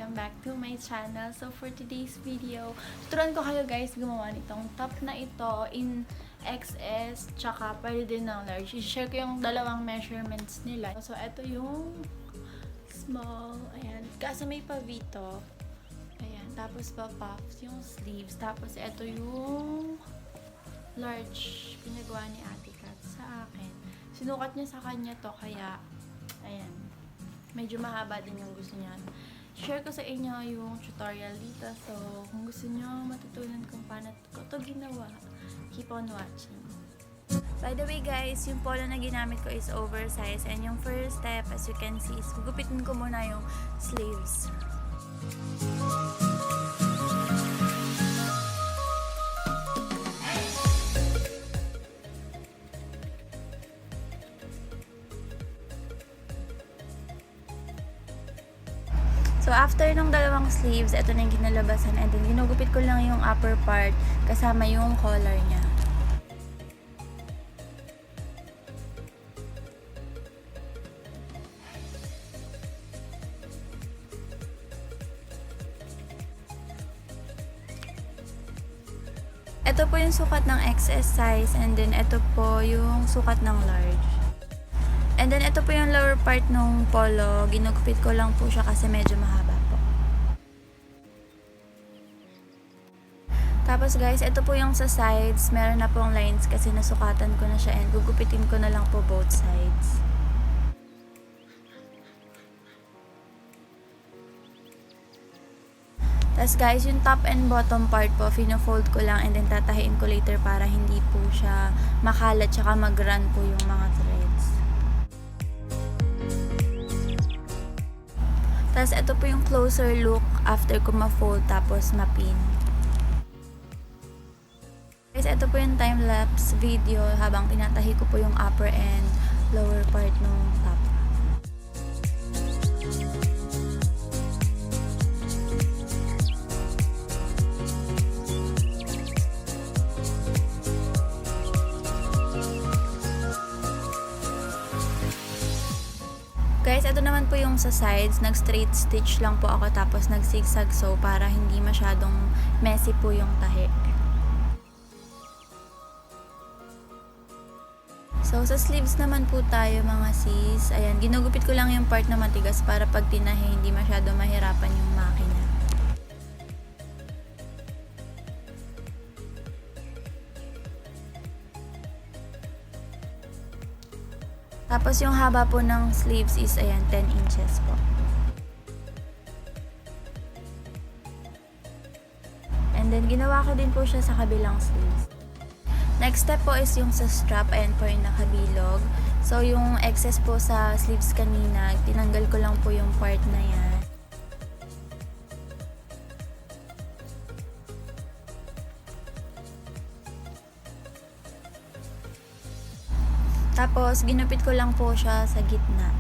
welcome back to my channel. So for today's video, tuturuan ko kayo guys gumawa nitong top na ito in XS, tsaka pwede din ng large. I-share ko yung dalawang measurements nila. So ito yung small, ayan, kasi may pavito. Ayan, tapos pa-puffs yung sleeves. Tapos ito yung large, pinagawa ni Ate Kat sa akin. Sinukat niya sa kanya to, kaya ayan, medyo mahaba din yung gusto niya. Share ko sa inyo yung tutorial dito. So, kung gusto niyo matutunan kung paano ko to ginawa, keep on watching. By the way guys, yung polo na ginamit ko is oversized. And yung first step, as you can see, is gugupitin ko muna yung sleeves. So, after nung dalawang sleeves, ito na yung kinalabasan. And then, ginugupit ko lang yung upper part kasama yung collar niya. Ito po yung sukat ng XS size. And then, ito po yung sukat ng large. And then, ito po yung lower part ng polo. Ginugupit ko lang po siya kasi medyo mahaba po. Tapos guys, ito po yung sa sides. Meron na pong lines kasi nasukatan ko na siya and gugupitin ko na lang po both sides. Tapos guys, yung top and bottom part po, fino-fold ko lang and then tatahiin ko later para hindi po siya makalat tsaka mag-run po yung mga threads. Tapos, ito po yung closer look after ko ma-fold tapos ma-pin. Guys, ito po yung time-lapse video habang tinatahi ko po yung upper and lower part ng top. Guys, ito naman po yung sa sides. Nag-straight stitch lang po ako tapos nag-zigzag sew para hindi masyadong messy po yung tahi. So, sa sleeves naman po tayo mga sis. Ayan, ginugupit ko lang yung part na matigas para pag tinahi hindi masyado mahirapan yung makina. Tapos yung haba po ng sleeves is ayan, 10 inches po. And then ginawa ko din po siya sa kabilang sleeves. Next step po is yung sa strap, ayan po yung nakabilog. So yung excess po sa sleeves kanina, tinanggal ko lang po yung part na yan. Tapos, ginupit ko lang po siya sa gitna.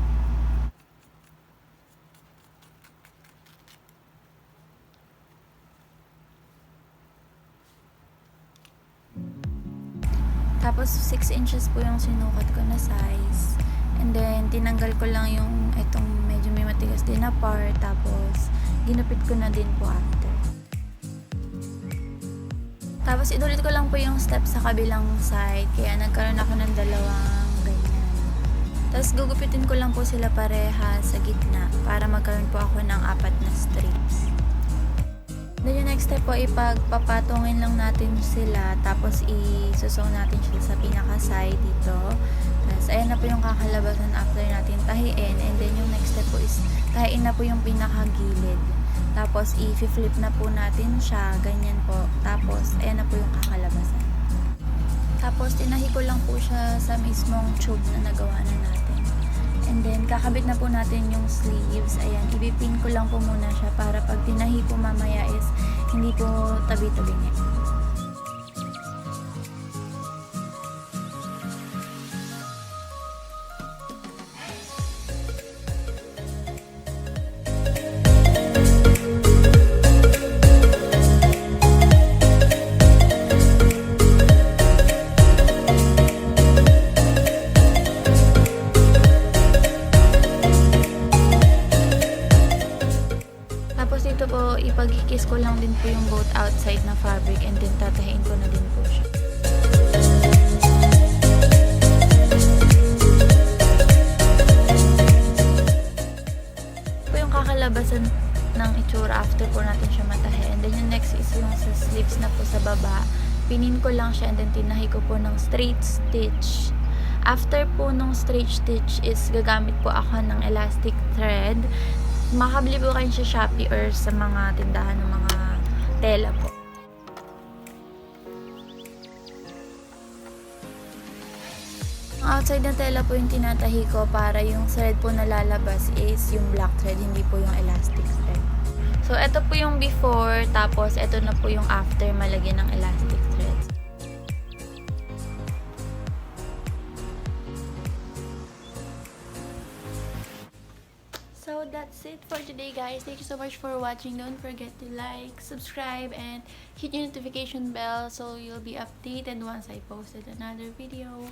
Tapos, 6 inches po yung sinukat ko na size. And then, tinanggal ko lang yung itong medyo may matigas din na part. Tapos, ginupit ko na din po after. Tapos, inulit ko lang po yung step sa kabilang side. Kaya, nagkaroon ako ng dalawang ganyan. Tapos, gugupitin ko lang po sila pareha sa gitna para magkaroon po ako ng 4 na strips. Then, yung next step po, ipagpapatungin lang natin sila. Tapos, isusong natin sila sa pinaka-side dito. Tapos, ayan na po yung kakalabasan after natin tahiin. And then, yung next step po is tahiin na po yung pinaka-gilid. Tapos, i-flip na po natin siya. Ganyan po. Tapos, ayan na po yung kakalabasan. Tapos, tinahi ko lang po siya sa mismong tube na nagawa na natin. And then, kakabit na po natin yung sleeves. Ayan, ibipin ko lang po muna siya para pag tinahi po mamaya is hindi po tabi-tabi niya. ito po, ipagkikis ko lang din po yung both outside na fabric and then tatahiin ko na din po siya. Ito po yung kakalabasan ng itsura after po natin siya matahi. And then yung next is yung sa sleeves na po sa baba. Pinin ko lang siya and then tinahi ko po ng straight stitch. After po nung straight stitch is gagamit po ako ng elastic thread. Makakabili po kayo sa Shopee or sa mga tindahan ng mga tela po. Ang outside na tela po yung tinatahi ko para yung thread po na lalabas is yung black thread, hindi po yung elastic thread. So, ito po yung before, tapos ito na po yung after malagyan ng elastic thread. So that's it for today, guys. Thank you so much for watching. Don't forget to like, subscribe, and hit your notification bell so you'll be updated once I posted another video.